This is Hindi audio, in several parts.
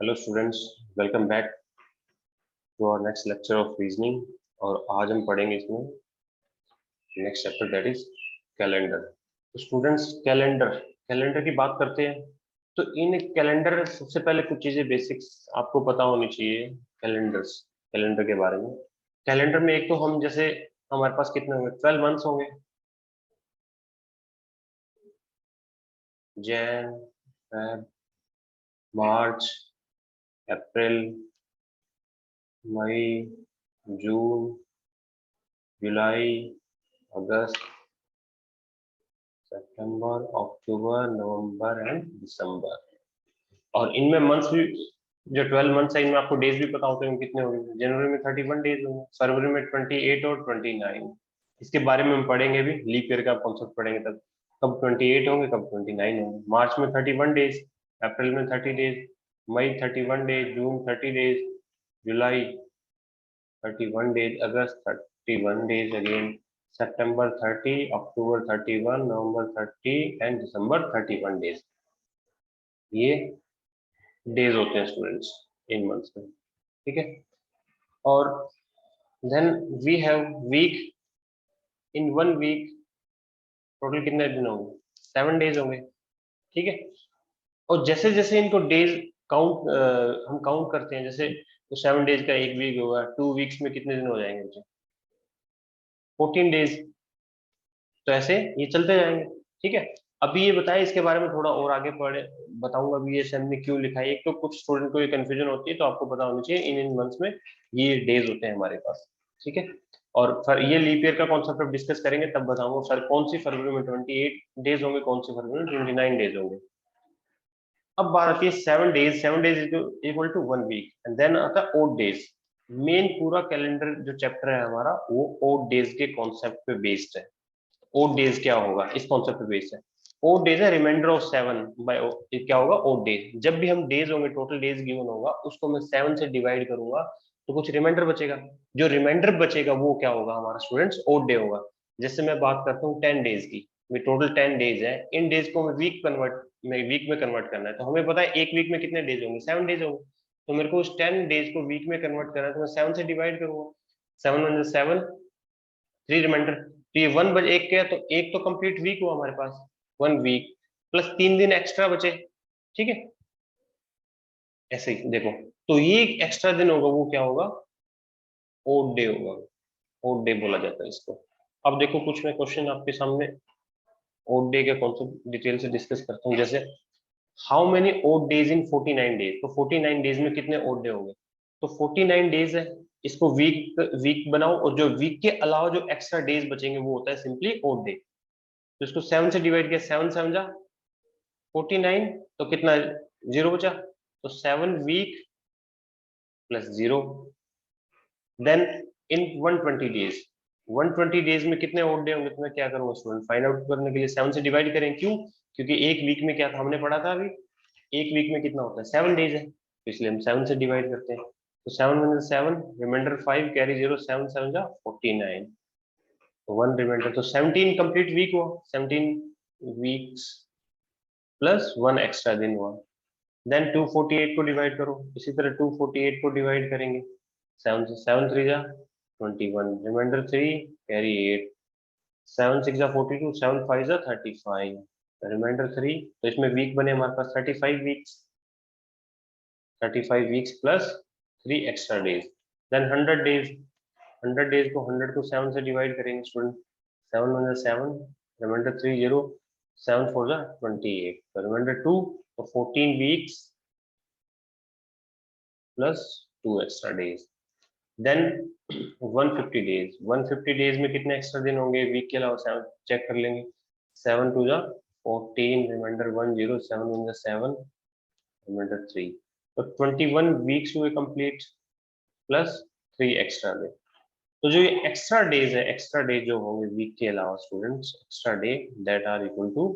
Hello students, welcome back to our next lecture of reasoning. और आज हम पढ़ेंगे इसमें next chapter, that is calendar. तो स्टूडेंट्स, कैलेंडर कैलेंडर की बात करते हैं। तो इन कैलेंडर, सबसे पहले कुछ चीजें बेसिक्स आपको पता होनी चाहिए कैलेंडर के बारे में। कैलेंडर में एक तो हम जैसे हमारे पास कितने होंगे, 12 मंथ्स होंगे। Jan, Feb, March, April, May, June, July, August, September, October, November and December. और इनमें मंथ्स भी, जो 12 मंथ्स है, इनमें आपको डेज भी पता होते हैं कितने होंगे। जनवरी में 31 डेज होंगे, फरवरी में 28 और 29। इसके बारे में हम पढ़ेंगे भी, लीप ईयर का कॉन्सेप्ट पढ़ेंगे तब। कब 28 होंगे, कब 29 होंगे। मार्च में 31 डेज, अप्रैल में 30 डेज, मई 31 डेज, जून 30 डेज, जुलाई 31 डेज, अगस्त 31 डेज अगेन, सितंबर 30, अक्टूबर 31, नवंबर 30 एंड दिसंबर 31 डेज। ये डेज होते हैं स्टूडेंट्स इन मंथ्स में, ठीक है। और then we have week. In one week total कितने दिन होंगे? 7 डेज होंगे, ठीक है। और जैसे जैसे इनको डेज काउंट, हम काउंट करते हैं, जैसे तो 7 डेज का एक वीक होगा, 2 वीक्स में कितने दिन हो जाएंगे बच्चे? 14 डेज। तो ऐसे ये चलते जाएंगे, ठीक है। अभी ये बताएं, इसके बारे में थोड़ा और आगे पढ़े बताऊंगा अभी ये सेम में क्यों लिखा है। एक तो कुछ स्टूडेंट को ये कंफ्यूजन होती है, तो आपको पता होनी चाहिए इन इन मंथ्स में ये डेज होते हैं हमारे पास, ठीक है। और फिर ये लीप ईयर का कॉन्सेप्ट अब डिस्कस करेंगे, तब बताऊंगा सर कौन सी फरवरी में 28 डेज होंगे, कौन सी फरवरी में 29 डेज होंगे। अब बात आती है 7 days. 7 days equal to 1 week, and then आता है ओड डेज। मेन पूरा कैलेंडर जो चैप्टर है हमारा, वो ओड डेज के कॉन्सेप्ट पे बेस्ड है। ओड डेज क्या होगा, इस कॉन्सेप्ट पे बेस्ड है। ओड डेज है रिमाइंडर ऑफ 7 बाय, क्या होगा ओड डेज। जब भी हम डेज होंगे, टोटल डेज गिवन होगा, उसको मैं 7 से डिवाइड करूंगा, तो कुछ रिमाइंडर बचेगा। जो रिमाइंडर बचेगा वो क्या होगा हमारा स्टूडेंट्स? ओड डे होगा। जैसे मैं बात करता हूँ 10 डेज की, टोटल 10 डेज है, इन डेज को मैं वीक में कन्वर्ट करना है। तो हमें पता है एक वीक में कितने डेज होंगे, 7 डेज होंगे। तो मेरे को उस 10 डेज को वीक में कन्वर्ट करना है, तो मैं 7 से डिवाइड करूंगा। 7 3 रिमाइंडर। तो ये 1 बजे एक क्या, तो एक तो कंप्लीट वीक हुआ हमारे पास, 1 वीक प्लस 3 दिन एक्स्ट्रा बचे, ठीक है। ऐसे ही देखो, तो ये एक्स्ट्रा दिन होगा, वो क्या होगा? ओड डे होगा। ओड डे बोला जाता है इसको। अब देखो, कुछ मैं क्वेश्चन आपके सामने ओड डे के कॉन्सेप्ट डिटेल से डिस्कस करता हूँ। जैसे how many odd days in 49 days, तो 49 डेज में कितने ओड डे होंगे? तो 49 डेज है, इसको वीक वीक बनाओ, और जो वीक के अलावा जो एक्स्ट्रा डेज बचेंगे वो होता है सिंपली ओड डे। तो इसको 7 से डिवाइड किया, 7 7 जा 49, तो कितना? 0 बचा। तो 7 week plus 0। Then in 120 days, 120 days में कितने ओड डे होंगे? तो मैं क्या करूंगा स्टूडेंट, फाइंड आउट करने के लिए 7 से डिवाइड करें। क्यों? क्योंकि एक वीक में क्या था, हमने पढ़ा था अभी, एक वीक में कितना होता है? 7 डेज है, तो इसलिए हम 7 से डिवाइड करते हैं। तो 7 रिमाइंडर 5 कैरी 0, 7 7 जा 49, तो 1 रिमाइंडर, तो 17 कंप्लीट वीक हुआ, 17 वीक्स प्लस 1 एक्स्ट्रा दिन हुआ। देन 248 को डिवाइड करो, इसी तरह 248 को डिवाइड करेंगे। 7 से 7 3 जा 21, रिमाइंडर 3 कैरी 8, 7 6 जा 42, 7 5 जा 35, रिमाइंडर 3। तो इसमें वीक बने हमारे पास 35 weeks, 35 weeks plus 3 extra days. Then 100 days, 100 days को 100 को 7 से डिवाइड करेंगे स्टूडेंट। 7 1 7, रिमाइंडर 3 0, 7 4 जा 28, तो रिमाइंडर 2, तो 14 weeks plus 2 extra days. Then 150 days, 150 days में कितने एक्स्ट्रा दिन होंगे वीक के अलावा? 7 चेक कर लेंगे। 7 2 जा 14, रिमाइंडर 1 0, 7 1 जा 7, रिमाइंडर 3, तो 21 वीक्स हुए कंप्लीट प्लस 3 एक्स्ट्रा डे। तो जो ये एक्स्ट्रा डेज है, एक्स्ट्रा डे जो होंगे वीक के अलावा students, extra day that are equal to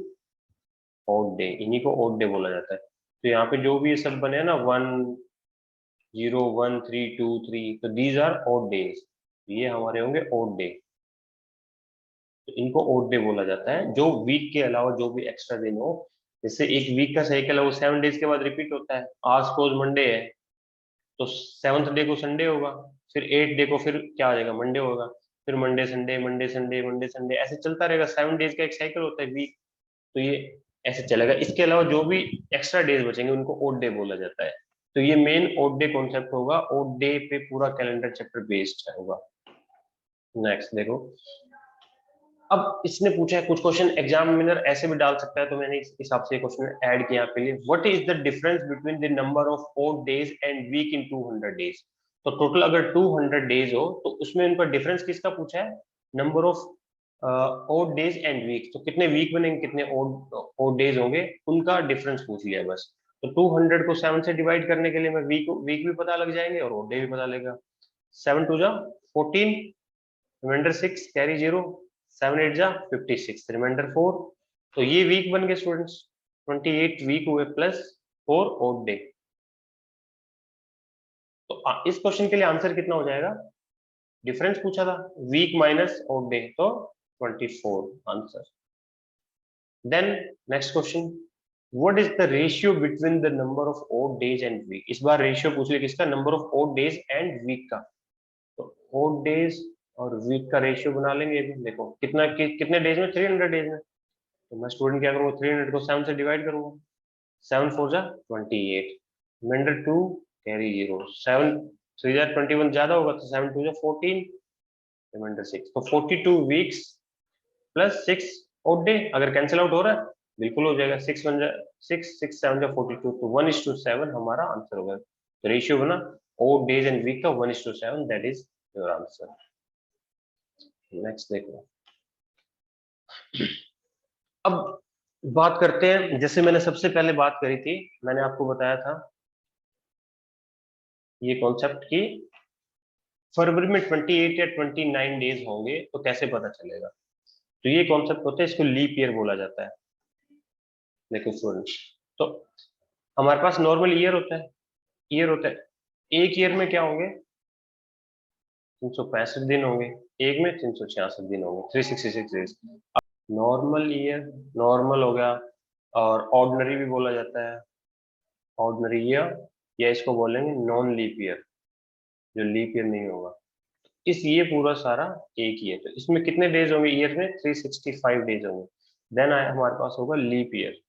odd day, इन्हीं को ओड डे बोला जाता है। तो यहाँ पे जो भी ये सब बने हैं ना, 1 0 1 3 2 3, तो दीज आर ओड डेज, ये हमारे होंगे ओड डे। तो इनको ओड डे बोला जाता है, जो वीक के अलावा जो भी एक्स्ट्रा दिन हो, जैसे एक वीक का साइकिल है वो 7 डेज के बाद रिपीट होता है। आज सपोज मंडे है तो 7th डे को संडे होगा, फिर 8th डे को फिर क्या आ जाएगा, मंडे होगा, फिर Monday Sunday Monday Sunday Monday Sunday, ऐसे चलता रहेगा। 7 डेज का एक साइकिल होता है वीक। तो ये ऐसे चलेगा। इसके अलावा जो भी एक्स्ट्रा डेज बचेंगे उनको ओड डे बोला जाता है। तो ये मेन ओड डे कॉन्सेप्ट होगा, ओड डे पे पूरा कैलेंडर चैप्टर बेस्ड होगा। नेक्स्ट देखो, अब इसने पूछा है कुछ क्वेश्चन एग्जामिनर ऐसे भी डाल सकता है, तो मैंने इस हिसाब से क्वेश्चन ऐड किया आपके लिए। What is the difference between the number of odd days and week in 200 days. तो टोटल अगर 200 डेज हो तो उसमें उनका डिफरेंस किसका पूछा है, number of odd days and week. तो कितने वीक बनेंगे, कितने ओड डेज होंगे, उनका डिफरेंस पूछ लिया बस। तो 200 को 7 से डिवाइड करने के लिए मैं वीक वीक भी पता लग जाएंगे और ओड डे भी पता लगेगा। 7 टू जा 14, रिमाइंडर 6 कैरी 0, 7 8 जा 56, रिमाइंडर 4। तो ये वीक बन गए स्टूडेंट्स, 28 वीक हुए प्लस 4 ओड डे। तो इस क्वेश्चन के लिए आंसर कितना हो जाएगा, डिफरेंस पूछा था, वीक माइनस ओड डे, तो 24 answer. Then next question, what is the ratio between the number of odd days and week. इस बार रेशियो पूछ लिया किसका, number of odd days and week का। तो ओड डेज और वीक का रेशियो बना लेंगे। अभी देखो कितना कितने डेज में, 300 डेज में। तो मैं स्टूडेंट क्या करूंगा, 300 को 7 से डिवाइड करूंगा। 7 4 जा 28, रिमाइंडर 2 कैरी 0, 7 3 जा 21 ज्यादा होगा तो 7 2 जा 14, रिमाइंडर 6। तो 42 वीक्स प्लस 6 ओड डे। अगर कैंसिल आउट हो रहा है बिल्कुल हो जाएगा, 6 1 जा 6 6 7 जा 42, तो 1:7 हमारा आंसर होगा। तो रेशियो बना ओड डेज एंड वीक का 1:7, that is your answer. Next देखो, अब बात करते हैं, जैसे मैंने सबसे पहले बात करी थी, मैंने आपको बताया था ये कॉन्सेप्ट की फरवरी में 28 या 29 डेज होंगे तो कैसे पता चलेगा। तो ये कॉन्सेप्ट होता है, इसको लीप ईयर बोला जाता है। देखो स्टूडेंट्स, तो हमारे पास नॉर्मल ईयर होता है, ईयर होता है, एक ईयर में क्या होंगे, 365 दिन होंगे, एक में 366 दिन होंगे, 366 डेज। नॉर्मल ईयर, नॉर्मल हो गया, और ऑर्डिनरी भी बोला जाता है, ऑर्डिनरी ईयर, या इसको बोलेंगे नॉन लीप ईयर, जो लीप ईयर नहीं होगा। इस ये पूरा सारा एक ही है। तो इसमें कितने डेज होंगे ईयर में, 365 डेज होंगे। देन आया हमारे पास होगा लीप ईयर।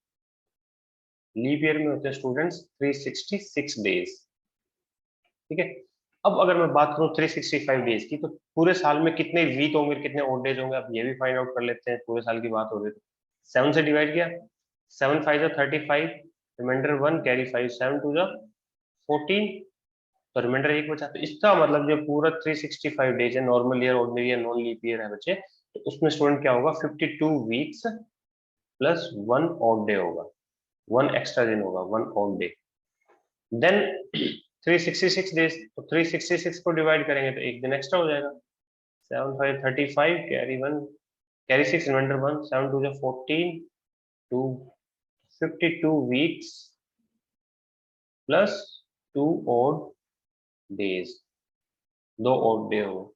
लीप ईयर में होते हैं स्टूडेंट्स 366 डेज। ठीक है। अब अगर मैं बात करूं 365 डेज की, तो पूरे साल में कितने वीक होंगे, कितने ओड डेज होंगे, अब ये भी फाइंड आउट कर लेते हैं। पूरे साल की बात हो रही है तो 7 से डिवाइड किया, 7 5 जा 35, रिमाइंडर 1 कैरी 5, 7 2 जा 14, तो रिमाइंडर 1 बचा। तो इसका मतलब जो पूरा 365 डेज है, normal year, ordinary year, non leap year है बच्चे, तो उसमें स्टूडेंट क्या होगा, 52 वीक्स प्लस 1 ऑड डे होगा, 1 एक्स्ट्रा दिन होगा, 1 ऑड डे। देन 366 डेज, तो 366 को डिवाइड करेंगे तो एक दिन एक्स्ट्रा हो जाएगा। 7 5 35 कैरी 1 कैरी 6, रिमाइंडर 1, 7 2 जा 14, 2 52 weeks plus 2 odd days, 2 odd day होगा।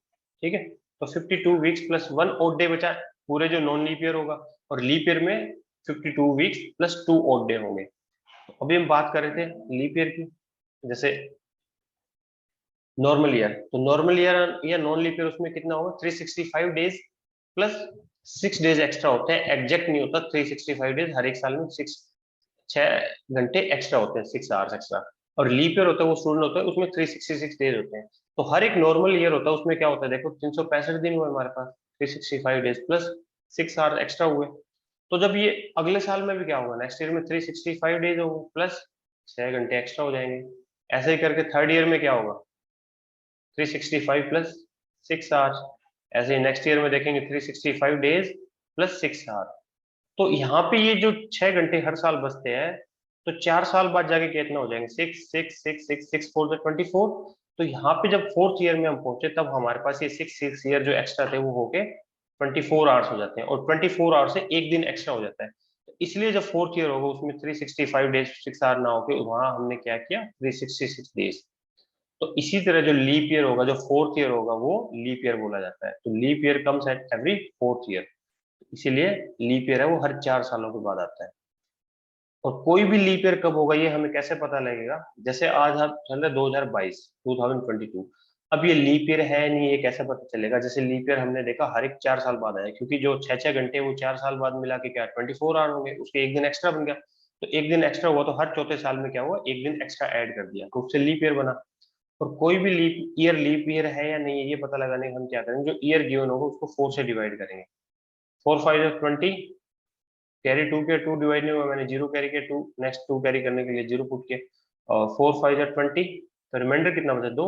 ठीक है। तो 52 वीक्स प्लस 1 ऑड डे बचा, पूरे जो नॉन लीप ईयर होगा, और लीप ईयर में 52 वीक्स प्लस 2 ऑड डे होंगे। तो अभी हम बात कर रहे थे लीप ईयर की, जैसे नॉर्मल ईयर, तो नॉर्मल ईयर या नॉन लीप ईयर उसमें कितना होगा, 365 डेज प्लस 6 डेज एक्स्ट्रा होते हैं। एग्जैक्ट नहीं होता 365 डेज, हर एक साल में 6 घंटे एक्स्ट्रा होते हैं, 6 आवर्स एक्स्ट्रा। और लीप ईयर होता है वो स्टूडेंट होता है, उसमें 366 डेज होते हैं। तो हर एक नॉर्मल ईयर होता है उसमें क्या होता है, देखो 365 दिन हुए हमारे पास, 365 डेज प्लस 6 आवर्स एक्स्ट्रा हुए। तो जब ये अगले साल में भी क्या होगा, नेक्स्ट ईयर में 365 डेज होंगे प्लस 6 घंटे एक्स्ट्रा हो जाएंगे। ऐसे ही करके थर्ड ईयर में क्या होगा, 365 प्लस 6 आवर्स। ऐसे ही नेक्स्ट ईयर में देखेंगे 365 डेज प्लस 6 आवर। तो यहाँ पे ये जो 6 घंटे हर साल बचते हैं, तो 4 साल बाद जाके कितना हो जाएंगे, 6 6 6 6 6 4 24। तो यहाँ पे जब फोर्थ ईयर में हम पहुंचे तब हमारे पास ये 6 ईयर जो एक्स्ट्रा थे वो होके 24 आवर्स हो जाते हैं, और 24 आवर्स से एक दिन एक्स्ट्रा हो जाता है। तो इसलिए जब फोर्थ ईयर होगा उसमें 365 डेज 6 आवर ना होके वहां हमने क्या किया, 366 डेज। तो इसी तरह जो लीप ईयर होगा, जो फोर्थ ईयर होगा, वो लीप ईयर बोला जाता है। तो leap year comes at every fourth year, इसीलिए लीप ईयर है वो हर 4 सालों के बाद आता है। और कोई भी लीप ईयर कब होगा ये हमें कैसे पता लगेगा? जैसे आज आप चल रहे 2022 2022, अब ये लीप ईयर है नहीं, ये कैसे पता चलेगा? जैसे लीप ईयर हमने देखा हर एक 4 साल बाद आया, क्योंकि जो 6 6 घंटे वो 4 साल बाद मिला के क्या 24 आवर हो गए, उसके एक दिन एक्स्ट्रा बन गया। तो एक दिन एक्स्ट्रा हुआ तो हर चौथे साल में क्या हुआ, एक दिन एक्स्ट्रा ऐड कर दिया, तो उससे लीप ईयर बना। और कोई भी लीप ईयर है या नहीं है ये पता लगाने के हम क्या करेंगे, जो ईयर गिवन होगा उसको 4 से डिवाइड करेंगे। 4 5 20, कैरी 2 के 2 डिवाइड नहीं हुआ, मैंने 0 कैरी किया, 2 नेक्स्ट 2 कैरी करने के लिए 0 पुट किया, और 4 5 20, तो रिमाइंडर कितना बचा 2।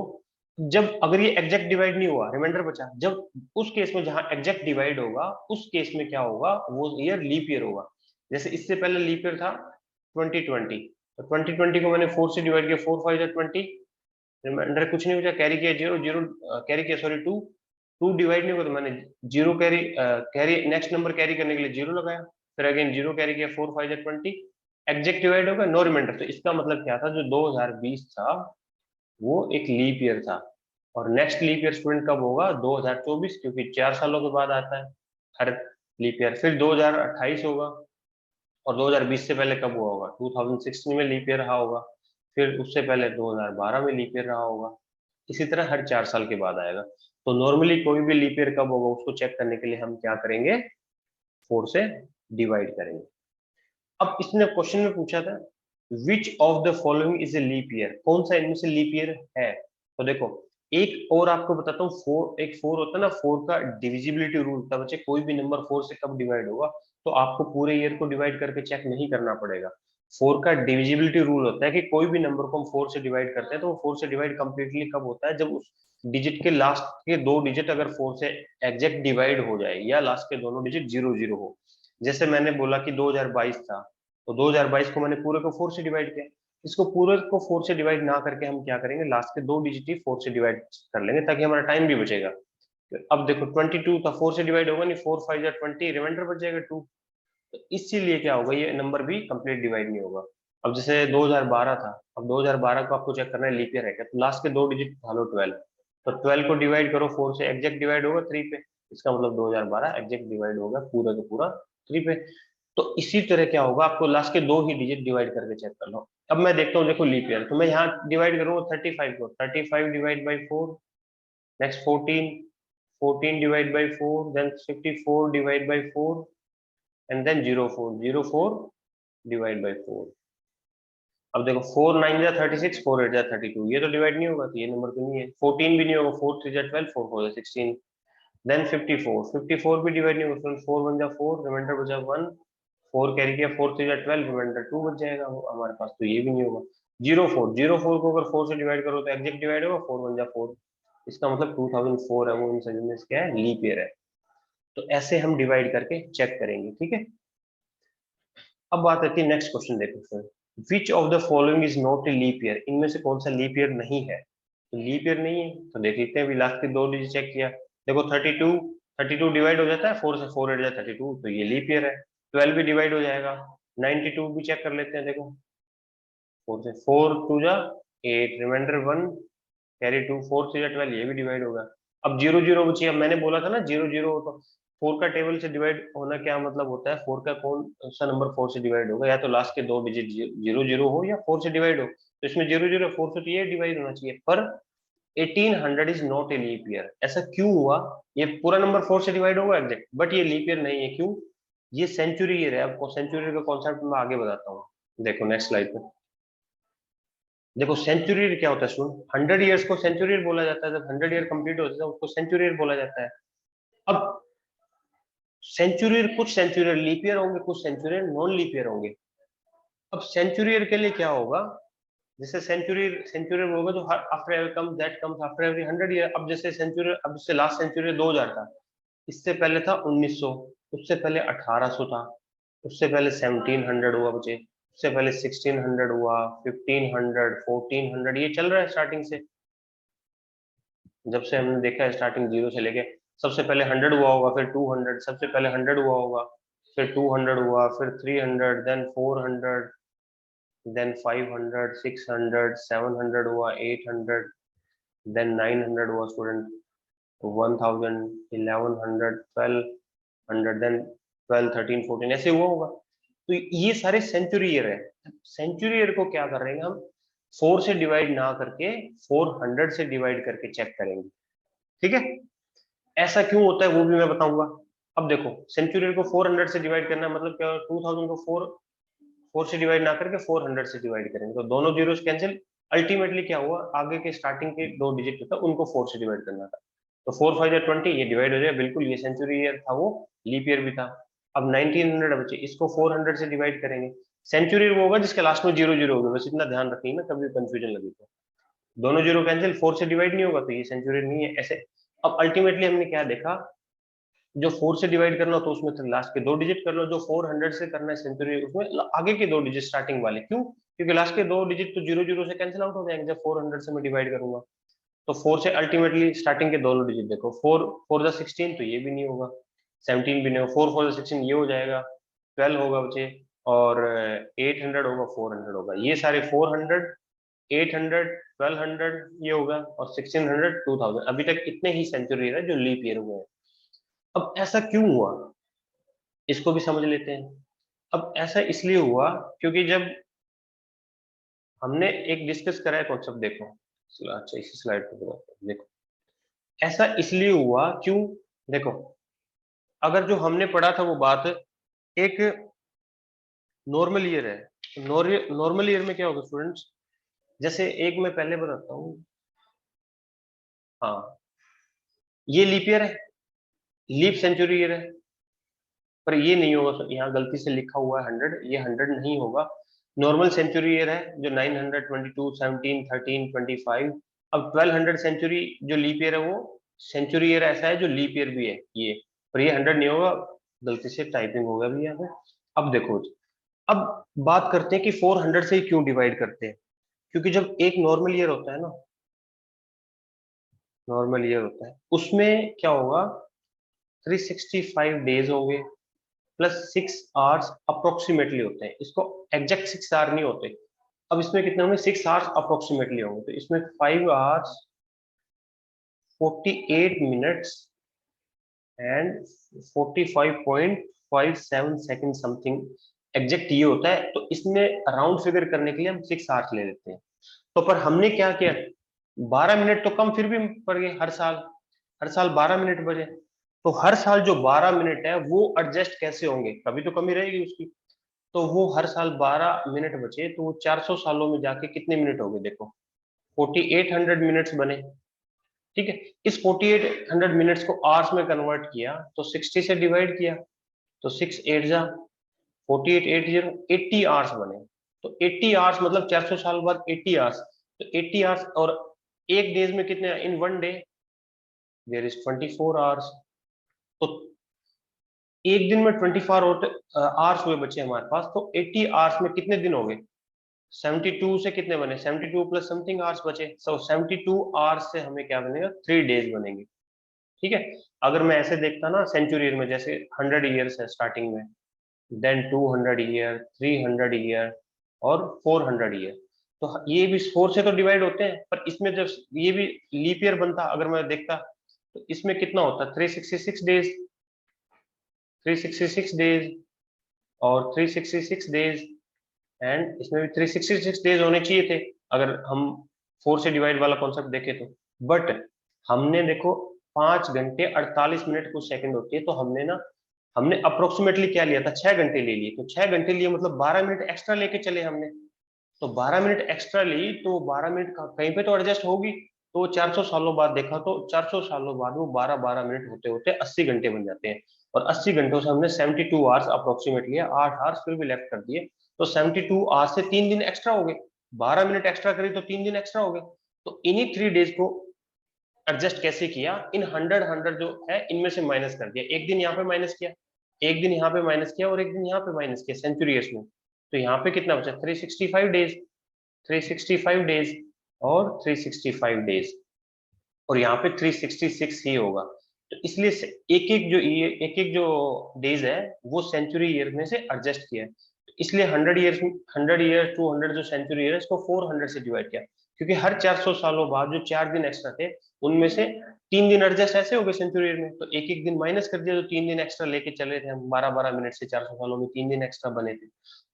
जब अगर ये एग्जैक्ट डिवाइड नहीं हुआ, रिमाइंडर बचा, जब उस केस में जहां एग्जैक्ट डिवाइड होगा उस केस में क्या होगा, वो ईयर लीप ईयर होगा। जैसे इससे पहले लीप ईयर था 2020, तो 2020 को मैंने 4 से डिवाइड किया, 4 5 20, रिमाइंडर कुछ नहीं बचा, कैरी किया 0 0, कैरी किया सॉरी 2, 2 डिवाइड नहीं हुआ तो मैंने 0 carry, carry next number carry करने के लिए 0 लगाया, फिर अगेन 0 कैरी किया, 4 5 20, एग्जैक्ट डिवाइड होगा, नो रिमाइंडर। तो इसका मतलब क्या था, जो 2020 था वो एक लीप ईयर था। और नेक्स्ट लीप ईयर स्टूडेंट कब होगा, 2024, क्योंकि 4 सालों के बाद आता है हर लीप ईयर। फिर 2028 होगा, और 2020 से पहले कब हुआ होगा, 2016 में लीप ईयर रहा होगा, फिर उससे पहले 2012 में लीप ईयर रहा होगा। इसी तरह हर 4 साल के बाद आएगा। तो नॉर्मली कोई भी लीप ईयर कब होगा उसको चेक करने के लिए हम क्या करेंगे, 4 से डिवाइड करेंगे। अब इसने क्वेश्चन में पूछा था which of the following is a leap year, कौन सा इनमें से लीप ईयर है? तो देखो, एक और आपको बताता हूँ, फोर, एक फोर होता है ना, फोर का डिविजिबिलिटी रूल होता है बच्चे, कोई भी नंबर 4 से कब डिवाइड होगा, तो आपको पूरे ईयर को डिवाइड करके चेक नहीं करना पड़ेगा। 4 का डिविजिबिलिटी रूल होता है कि कोई भी नंबर को हम 4 से डिवाइड करते हैं तो वो 4 से डिवाइड कंप्लीटली कब होता है, जब उस डिजिट के लास्ट के 2 डिजिट अगर 4 से एग्जैक्ट डिवाइड हो जाए, या लास्ट के दोनों डिजिट 0 0 हो। जैसे मैंने बोला कि 2022 था, तो 2022 को मैंने पूरे को 4 से डिवाइड किया। इसको पूरे को 4 से डिवाइड ना करके हम क्या करेंगे, लास्ट के 2 डिजिट ही 4 से डिवाइड कर लेंगे, ताकि हमारा टाइम भी बचेगा। अब देखो 22 था, 4 से डिवाइड होगा नहीं, 4 5 या 20, रिमाइंडर बच जाएगा 2। तो इसीलिए क्या होगा, ये नंबर भी कंप्लीट डिवाइड नहीं होगा। अब जैसे 2012 था, अब 2012 को आपको चेक करना है लीप ईयर है क्या, तो लास्ट के 2 डिजिट डालो 12, तो 12 को डिवाइड करो 4 से, एग्जैक्ट डिवाइड होगा 3 पे, इसका मतलब 2012 एग्जैक्ट डिवाइड होगा पूरा का पूरा 3 पे। तो इसी तरह क्या होगा, आपको लास्ट के 2 ही डिजिट डिवाइड करके चेक कर लो। अब मैं देखता हूँ, देखो लीप ईयर, तो मैं यहाँ डिवाइड करूंगा 35 को, 35 divide by 4, next 14, 14 divide by 4, then 54 divide by 4, and then 04, 04 divide by 4। अब देखो 4 9 जा 36, 4 8 जा 32, ये तो डिवाइड नहीं होगा, तो ये नंबर तो नहीं है। 14 भी नहीं होगा, 4 3 जा 12, 4 4 जा 16, देन 54, 54 भी डिवाइड नहीं होगा, 4 1 जा 4, रिमाइंडर बचा 1, 4 कैरी किया, 4 3 जा 12, रिमाइंडर 2 बच जाएगा हमारे पास, तो ये भी नहीं होगा। 04, 04 को अगर 4 से डिवाइड करो तो एग्जैक्ट डिवाइड होगा, 4 1 जा 4, इसका मतलब 2004 है, वो इन सभी में क्या है, लीप ईयर है। तो ऐसे हम डिवाइड करके चेक करेंगे, ठीक है। अब बात आती है नेक्स्ट क्वेश्चन, देखो sir, which of the following is not a leap year, इनमें से कौन सा लीप ईयर नहीं है? तो लीप ईयर नहीं है तो देख लेते हैं, अभी लास्ट के 2 डिजिट चेक किया, देखो 32, 32 डिवाइड हो जाता है 4 से, 4 8 जा 32, तो ये लीप ईयर है। 12 भी डिवाइड हो जाएगा, 92 भी चेक कर लेते हैं, देखो 4 से, 4 2 जा 8, रिमाइंडर 1, कैरी 2, 4 3 जा 12, ये भी डिवाइड होगा। अब 0 0 बची, अब मैंने बोला था ना 0 0 हो तो 4 का टेबल से डिवाइड होना क्या मतलब होता है, 4 का कौन सा नंबर 4 से डिवाइड होगा, या तो लास्ट के 2 डिजिट 0 0 हो या 4 से डिवाइड हो, तो इसमें 0 0 4 से तो ये डिवाइड होना चाहिए। पर 1800 is not a leap year, ऐसा क्यों हुआ? ये पूरा नंबर 4 से डिवाइड होगा एग्जैक्ट, बट ये लीप ईयर नहीं है, क्यों? ये सेंचुरी ईयर है। आपको सेंचुरी का कॉन्सेप्ट मैं आगे बताता हूँ, देखो नेक्स्ट स्लाइड पे। देखो सेंचुरी ईयर क्या होता है, सुन, 100 ईयर्स को सेंचुरी ईयर बोला जाता है, जब 100 ईयर कंप्लीट होता है उसको सेंचुरी ईयर बोला जाता है। अब सेंचुरी, कुछ सेंचुरी लीप ईयर होंगे, कुछ सेंचुरी नॉन लीप ईयर होंगे। अब सेंचुरी ईयर के लिए क्या होगा, जैसे सेंचुरी सेंचुरी होगा जो after every comes that comes after every 100 year. अब जैसे सेंचुरी, अब जैसे लास्ट सेंचुरी 2000 था, इससे पहले था 1900, उससे पहले 1800 था, उससे पहले 1700 हुआ बचे, उससे पहले 1600 हुआ, 1500, 1400, ये चल रहा है स्टार्टिंग से, जब से हमने देखा है स्टार्टिंग 0 से लेके। सबसे पहले 100 हुआ होगा, फिर 200, सबसे पहले 100 हुआ होगा, फिर 200 हुआ, फिर 300, देन 400, देन 500, 600, 700 हुआ, 800, देन 900 हुआ स्टूडेंट, 1000, 1100, 1200, देन 12 13 14 ऐसे हुआ होगा। तो ये सारे सेंचुरी ईयर है। सेंचुरी ईयर को क्या कर रहे हैं हम, 4 से डिवाइड ना करके 400 से डिवाइड करके चेक करेंगे, ठीक है। ऐसा क्यों होता है वो भी मैं बताऊंगा। अब देखो सेंचुरी ईयर को 400 से डिवाइड करना मतलब क्या, 2000 को 4 से डिवाइड ना करके 400 से डिवाइड करेंगे, तो दोनों जीरोस कैंसिल। अल्टीमेटली क्या हुआ, आगे के स्टार्टिंग के 2 डिजिट था उनको 4 से डिवाइड करना था, तो 4 5 या 20, ये डिवाइड हो जाए बिल्कुल। ये सेंचुरी ईयर था, वो लीप ईयर भी था। अब 1900 बचे, इसको 400 से डिवाइड करेंगे। सेंचुरी वो होगा जिसके लास्ट में 00 होगा, बस इतना ध्यान रखिए ना, कभी कंफ्यूजन लगी तो। दोनों जीरो कैंसिल, 4 से डिवाइड नहीं होगा तो ये सेंचुरी नहीं है, ऐसे। अब अल्टीमेटली हमने क्या देखा, जो 4 से डिवाइड करना हो तो उसमें तो लास्ट के 2 डिजिट कर लो, जो 400 से करना है सेंचुरी उसमें आगे के 2 डिजिट स्टार्टिंग वाले, क्यों, क्योंकि लास्ट के 2 डिजिट तो 00 से कैंसिल आउट हो जाएंगे जब 400 से मैं डिवाइड करूंगा। तो 4 से अल्टीमेटली स्टार्टिंग के दोनों डिजिट देखो, 4 4 जा 16, तो ये भी नहीं होगा, 17 भी नहीं होगा, 4 4 जा 16 ये हो जाएगा, 12 होगा बचे, और 800 होगा, 400 होगा, ये सारे 400 800 1200 ये होगा, और 1600 2000, अभी तक इतने ही सेंचुरी है जो लीप ईयर हुए हैं। अब ऐसा क्यों हुआ, इसको भी समझ लेते हैं। अब ऐसा इसलिए हुआ क्योंकि जब हमने एक डिस्कस करा है कॉन्सेप्ट, देखो अच्छा इसी स्लाइड पे देखो, ऐसा इसलिए हुआ क्यों, देखो अगर जो हमने पढ़ा था वो बात एक नॉर्मल ईयर है, नॉर्मल ईयर में क्या होगा स्टूडेंट्स, जैसे एक मैं पहले बताता हूँ, हाँ ये लीप ईयर है, लीप सेंचुरी ईयर है, पर ये नहीं होगा, यहाँ गलती से लिखा हुआ है 100, ये 100 नहीं होगा। नॉर्मल सेंचुरी ईयर है जो 900 22 17 13 25। अब 1200 सेंचुरी जो लीप ईयर है वो सेंचुरी ईयर ऐसा है जो लीप ईयर भी है ये, पर ये 100 नहीं होगा, गलती से टाइपिंग हो गया भी यहाँ पे। अब देखो अब बात करते हैं कि 400 से ही क्यों डिवाइड करते हैं, क्योंकि जब एक नॉर्मल ईयर होता है ना, नॉर्मल ईयर होता है उसमें क्या होगा, 365 डेज होंगे प्लस 6 आवर्स अप्रोक्सीमेटली होते हैं, इसको एग्जैक्ट 6 आवर नहीं होते। अब इसमें कितने होंगे, 6 आवर्स अप्रोक्सीमेटली होंगे, तो इसमें 5 hours 48 minutes and 45.57 second something exact ये होता है। तो इसमें राउंड फिगर करने के लिए हम 6 आवर्स ले लेते हैं। तो पर हमने क्या किया, 12 मिनट तो कम फिर भी पड़ गए, हर साल 12 मिनट बजे, तो हर साल जो 12 मिनट है वो एडजस्ट कैसे होंगे, कभी तो कमी रहेगी उसकी। तो वो हर साल 12 मिनट बचे, तो वो 400 सालों में जाके कितने मिनट हो गए, देखो 4800 मिनट्स बने, ठीक है। इस 4800 मिनट्स को आवर्स में कन्वर्ट किया तो 60 से डिवाइड किया, तो 6 8 जा 48 80 80 आवर्स बने। तो 80 आवर्स मतलब 400 साल बाद 80 आवर्स, तो 80 आवर्स, और एक डेज में कितने, in one day there is 24 hours, तो एक दिन में 24 आवर्स हुए बचे हमारे पास, तो 80 आवर्स में कितने दिन हो गए, 72 से कितने बने, 72 प्लस समथिंग आवर्स बचे, सो 72 आवर्स से हमें क्या बनेगा, 3 डेज बनेंगे, ठीक है। अगर मैं ऐसे देखता ना सेंचुरी ईयर में, जैसे 100 ईयर्स है स्टार्टिंग में, देन 200 ईयर, 300 ईयर और 400 ईयर, तो ये भी 4 से तो डिवाइड होते हैं, पर इसमें जब ये भी लीप ईयर बनता, अगर मैं देखता तो इसमें कितना होता, 366 डेज, 366 डेज और 366 डेज, एंड इसमें भी 366 डेज होने चाहिए थे अगर हम 4 से डिवाइड वाला कॉन्सेप्ट देखें तो। बट हमने देखो 5 घंटे 48 मिनट कुछ सेकंड होती है, तो हमने अप्रोक्सीमेटली क्या लिया था, 6 घंटे ले लिए, तो 6 घंटे लिए मतलब 12 मिनट एक्स्ट्रा लेके चले हमने, तो 12 मिनट एक्स्ट्रा ली तो 12 मिनट कहीं पे तो एडजस्ट होगी, तो 400 सालों बाद देखा तो 400 सालों बाद वो 12 12 मिनट होते होते 80 घंटे बन जाते हैं, और 80 घंटों से हमने 72 आवर्स अप्रोक्सीमेटली 8 आवर्स फिर भी लेफ्ट कर दिए, तो 72 आवर्स से 3 दिन एक्स्ट्रा हो गए, 12 मिनट एक्स्ट्रा करी तो 3 दिन एक्स्ट्रा हो गए। तो इन्हीं 3 डेज को एडजस्ट कैसे किया, इन 100 जो है इनमें से माइनस कर दिया, एक दिन यहाँ पे माइनस किया, एक दिन यहाँ पे माइनस किया और एक दिन यहाँ पे माइनस किया सेंचुरी ईयर्स में, तो यहाँ पे कितना बचा, 365 डेज, 365 डेज और 365 डेज, और यहाँ पे 366 ही होगा। तो इसलिए एक एक जो डेज है वो सेंचुरी ईयर में से एडजस्ट किया है, तो इसलिए 100 ईयर 200 जो सेंचुरी ईयर है इसको 400 से डिवाइड किया, क्योंकि हर 400 सालों बाद जो 4 दिन एक्स्ट्रा थे उनमें से 3 दिन एडजस्ट ऐसे हो गए सेंचुरी ईयर में, तो एक एक दिन माइनस कर दिया, तो 3 दिन एक्स्ट्रा लेके चले थे हम, 12-12 मिनट से 400 सालों में 3 दिन एक्स्ट्रा बने थे।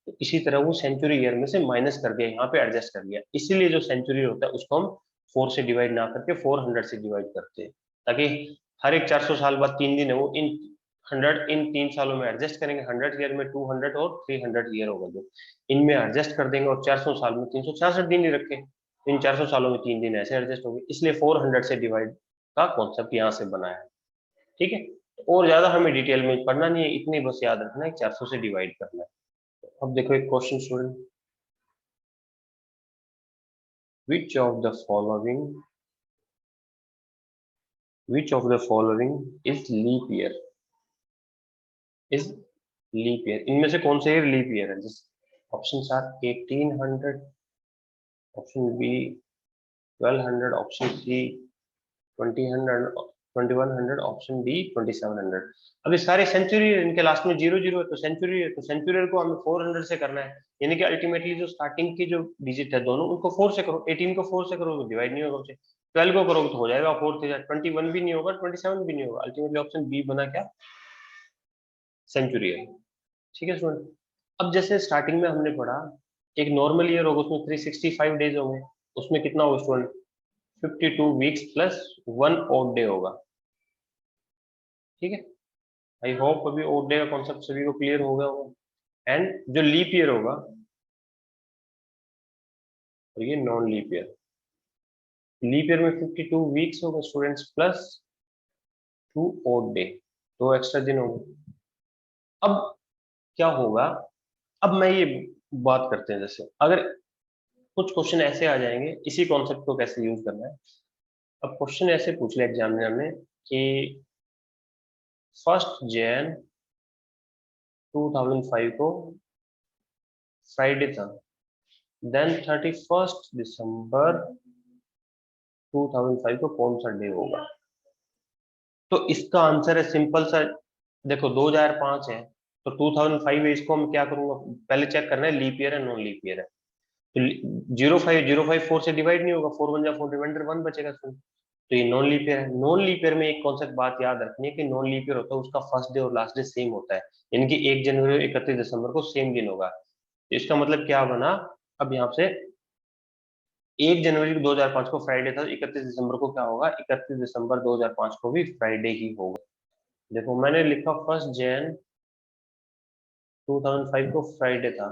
तो इसी तरह वो सेंचुरी ईयर में से माइनस कर दिया, यहाँ पे एडजस्ट कर दिया। इसीलिए जो सेंचुरी होता है उसको हम 4 से डिवाइड ना करके 400 से डिवाइड करते हैं, ताकि हर एक 400 साल बाद 3 दिन है वो इन 100 इन 3 सालों में एडजस्ट करेंगे। 100 ईयर में 200 और 300 ईयर होगा जो इनमें एडजस्ट कर देंगे, और 400 साल में 366 दिन ही रखे, इन 400 सालों में 3 दिन ऐसे एडजस्ट होंगे, इसलिए 400 से डिवाइड का कॉन्सेप्ट यहाँ से बनाया है। ठीक है, और ज्यादा हमें डिटेल में पढ़ना नहीं है, इतनी बस याद रखना है 400 से डिवाइड करना है। अब देखो एक question student, which of the following which of the following is leap year, is leap year, इनमें से कौन सा ईयर लीप ईयर है? Option are 1800, option B 1200, option C 2000, 2100, option D 2700। अब ये सारे सेंचुरी, इनके लास्ट में 00 है, तो सेंचुरी है, तो सेंचुरी को हमें 400 से करना है, यानी कि अल्टीमेटली जो स्टार्टिंग की जो डिजिट है दोनों उनको 4 से करो। 18 को 4 से करो तो डिवाइड नहीं होगा उसे, 12 को करोगे तो हो जाएगा 4 से, 21 भी नहीं होगा, 27 भी नहीं होगा, अल्टीमेटली ऑप्शन बी बना क्या? सेंचुरी है। ठीक है स्टूडेंट, अब जैसे स्टार्टिंग में हमने पढ़ा एक नॉर्मल ईयर होगा उसमें 365 डेज होंगे, उसमें कितना होगा student? 52 weeks plus 1 odd day होगा। ठीक है, आई होप अभी ओड डे का कॉन्सेप्ट सभी को क्लियर हो गया होगा। एंड जो लीप ईयर होगा, और ये non leap year, leap year में 52 वीक्स होगा students plus 2 odd day, 2 extra दिन होंगे। अब क्या होगा, अब मैं ये बात करते हैं, जैसे अगर कुछ क्वेश्चन ऐसे आ जाएंगे, इसी कॉन्सेप्ट को कैसे यूज करना है। अब क्वेश्चन ऐसे पूछ ले एग्जामिनर ने कि 1 जैन 2005 को फ्राइडे था, देन 31 दिसंबर 2005 को कौन सा डे होगा? तो इसका आंसर है सिंपल सा, देखो 2005 है तो 2005 है, इसको हम क्या करूंगा, पहले चेक करना है लीप ईयर है नॉन लीप ईयर है। तो 05 4 से डिवाइड नहीं होगा, 4 1 जा 4, रिमाइंडर 1 बचेगा इसमें। तो ये नॉन लीप ईयर है। नॉन लीप ईयर में एक कॉन्सेप्ट बात याद रखनी है कि नॉन लीप ईयर होता है उसका फर्स्ट डे और लास्ट डे सेम होता है, यानी कि 1 जनवरी और 31 दिसंबर को सेम दिन होगा। तो इसका मतलब क्या बना, अब यहाँ से 1 जनवरी 2005 को फ्राइडे था, 31 दिसंबर को क्या होगा? 31 दिसंबर 2005 को भी फ्राइडे ही होगा। देखो मैंने लिखा 1 जैन 2005 को फ्राइडे था,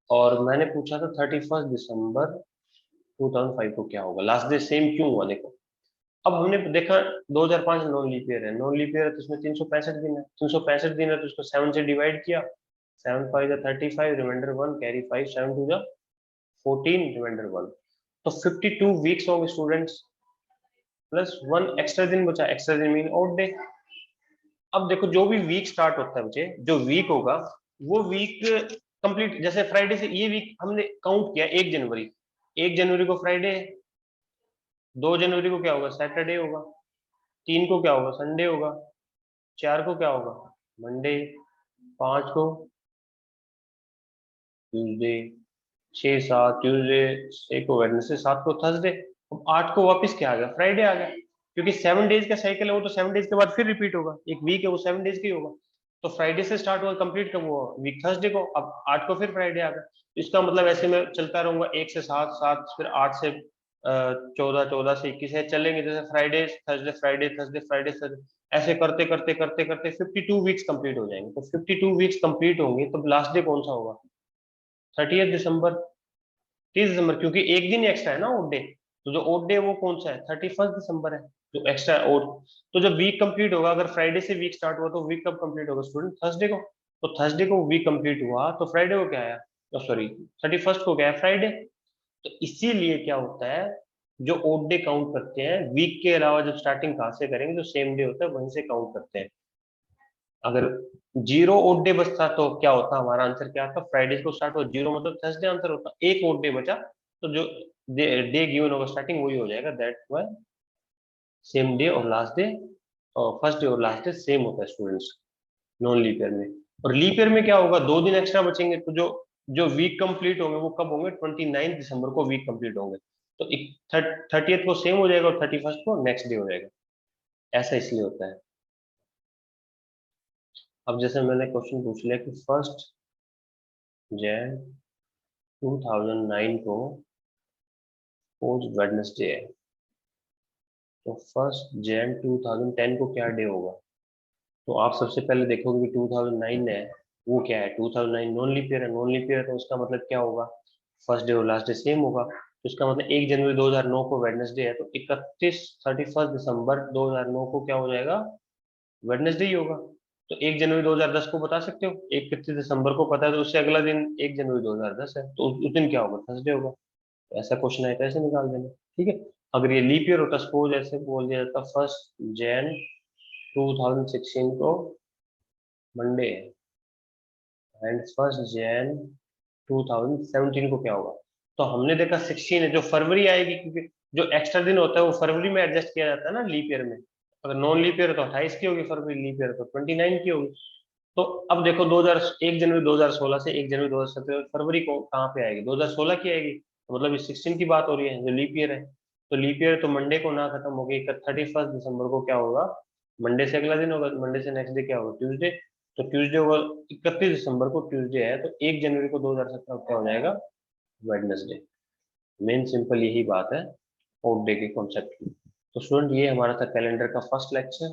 और मैंने पूछा था 31 दिसंबर 2005 को क्या होगा, लास्ट डे सेम क्यों हुआ? देखो अब हमने देखा 2005 नॉन लीप ईयर है, नॉन लीप ईयर है तो इसमें 365 दिन है, 365 दिन है तो इसको 7 से डिवाइड किया, 7 5 जा 35, रिमाइंडर 1 कैरी 5, 7 2 जा 14, रिमाइंडर 1, तो 52 वीक्स होंगे स्टूडेंट्स, प्लस 1 एक्स्ट्रा दिन बचा, एक्स्ट्रा दिन मीन ऑड डे। अब देखो जो भी वीक स्टार्ट होता है बच्चे, जो वीक होगा वो वीक कंप्लीट, जैसे फ्राइडे से ये वीक हमने काउंट किया 1 जनवरी, 1 जनवरी को फ्राइडे, 2 जनवरी को क्या होगा? सैटरडे होगा, 3 को क्या होगा? संडे होगा, 4 को क्या होगा? मंडे, 5 को ट्यूसडे, 6 7 ट्यूसडे, 6 को वेडनेसडे, 7 को थर्सडे, अब 8 को वापस क्या आ गया? फ्राइडे आ गया, क्योंकि 7 डेज का साइकिल है वो, तो 7 डेज के बाद फिर रिपीट होगा, एक वीक है वो 7 डेज का ही होगा। तो फ्राइडे से स्टार्ट हुआ कंप्लीट कब हुआ? वीक थर्सडे को, अब 8 को फिर फ्राइडे आ गया। तो इसका मतलब ऐसे में चलता रहूंगा, 1 से 7 7, फिर 8 से 14, 14 से 21 है चलेंगे, जैसे Friday Thursday Friday Thursday Friday Thursday, ऐसे करते करते करते करते 52 वीक्स कंप्लीट हो जाएंगे। तो 52 वीक्स कंप्लीट होंगे तो लास्ट डे कौन सा होगा? 30 दिसंबर, 30 दिसंबर, क्योंकि एक दिन एक्स्ट्रा है ना ओड डे, तो जो ओड डे वो कौन सा है? 31 दिसंबर है, जो एक्स्ट्रा ओड। तो जब वीक कंप्लीट होगा, अगर फ्राइडे से वीक स्टार्ट हुआ तो वीक कब कंप्लीट होगा स्टूडेंट? थर्सडे को। तो थर्सडे को वीक कंप्लीट हुआ तो फ्राइडे को क्या आया? सॉरी 31 को क्या है? फ्राइडे। तो इसीलिए क्या होता है, जो ओड डे काउंट करते हैं वीक के अलावा, जब स्टार्टिंग कहाँ से करेंगे, जो सेम डे होता है वहीं से काउंट करते हैं। अगर 0 ओड डे बचता तो क्या होता? हमारा आंसर क्या आता? फ्राइडे को स्टार्ट हो, 0 मतलब थर्सडे आंसर होता, एक ओड डे बचा तो जो डे गिवन होगा स्टार्टिंग वही हो जाएगा, दैट वाई सेम डे और लास्ट डे, और फर्स्ट डे और लास्ट डे सेम होता है स्टूडेंट्स नॉन लीप ईयर में। और लीप ईयर में क्या होगा? 2 दिन एक्स्ट्रा बचेंगे, तो जो जो वीक कंप्लीट होंगे वो कब होंगे? 29 दिसंबर को वीक कंप्लीट होंगे। तो 30th को सेम हो जाएगा और 31st को नेक्स्ट डे हो जाएगा, ऐसा इसलिए होता है। अब जैसे मैंने क्वेश्चन पूछ लिया कि 1 जैन 2009 को रोज वेडनेसडे है, तो 1 जैन 2010 को क्या डे होगा? तो आप सबसे पहले देखोगे कि 2009 है, वो क्या है, 2009 नॉन लीप ईयर है, नॉन लीप ईयर है तो उसका मतलब क्या होगा, फर्स्ट डे और लास्ट डे सेम होगा, तो इसका मतलब 1 जनवरी 2009 को वेडनेसडे है, तो 31 दिसंबर 2009 को क्या हो जाएगा, वेडनेसडे ही होगा। तो 1 जनवरी 2010 को बता सकते हो, 31 दिसंबर को पता है तो उससे अगला दिन 1 जनवरी 2010 है, तो उस दिन क्या होगा, थर्सडे होगा। तो ऐसा क्वेश्चन है तो ऐसे निकाल देना, ठीक है। अगर ये लीप ईयर होता, सपोज ऐसे बोल दिया जाता 1 जैन 2016 को मंडे है एंड 1 जैन 2017 को क्या होगा, तो हमने देखा 16 है, जो फरवरी आएगी, क्योंकि जो एक्स्ट्रा दिन होता है वो फरवरी में एडजस्ट किया जाता है ना लीप ईयर में। अगर नॉन लीप ईयर तो 28 की होगी फरवरी, लीप ईयर तो 29 की होगी। तो अब देखो 1 जनवरी 2016 से 1 जनवरी 2017 फरवरी को कहाँ पे आएगी, 2016 की आएगी, तो मतलब ये 16 की बात हो रही है जो लीप ईयर है। तो लीप ईयर तो मंडे को ना खत्म होगी, 31 दिसंबर को क्या होगा, मंडे से अगला दिन होगा, मंडे से नेक्स्ट डे क्या होगा, ट्यूसडे। तो ट्यूसडे होगा, 31 दिसंबर को ट्यूसडे है, तो 1 जनवरी को 2017 क्या हो जाएगा, वेडनेसडे। मेन सिंपल यही बात है आउट डे के कॉन्सेप्ट की। तो स्टूडेंट ये हमारा था कैलेंडर का फर्स्ट लेक्चर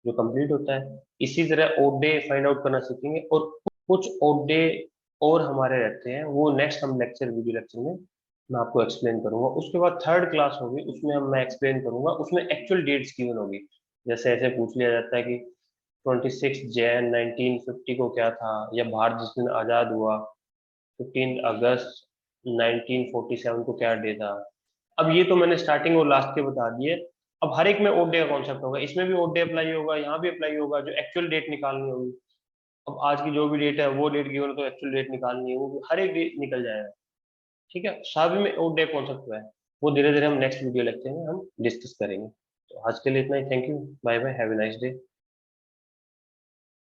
जो कंप्लीट होता है। इसी तरह ओड डे फाइंड आउट करना सीखेंगे, और कुछ ओड डे और हमारे रहते हैं, वो नेक्स्ट हम लेक्चर वीडियो लेक्चर में मैं आपको एक्सप्लेन करूंगा। उसके बाद थर्ड क्लास होगी, उसमें हम मैं एक्सप्लेन करूंगा, उसमें एक्चुअल डेट्स गिवन होगी। जैसे ऐसे पूछ लिया जाता है कि 26 जैन 1950 को क्या था, या भारत जिस दिन आजाद हुआ 15 अगस्त 1947 को क्या डे था। अब ये तो मैंने स्टार्टिंग और लास्ट के बता दिए। अब हर एक में ओड डे का कॉन्सेप्ट होगा, इसमें भी ओड डे अप्लाई होगा, यहाँ भी अप्लाई होगा, जो एक्चुअल डेट निकालनी होगी। अब आज की जो भी डेट है वो डेट गिवन, तो एक्चुअल डेट निकालनी है, वो भी हर एक डेट निकल जाएगा, ठीक है। सभी में ओड डे कॉन्सेप्ट है, वो धीरे धीरे हम नेक्स्ट वीडियो लेक्चर में हम डिस्कस करेंगे। तो आज के लिए इतना ही, thank you, bye bye, have a nice day.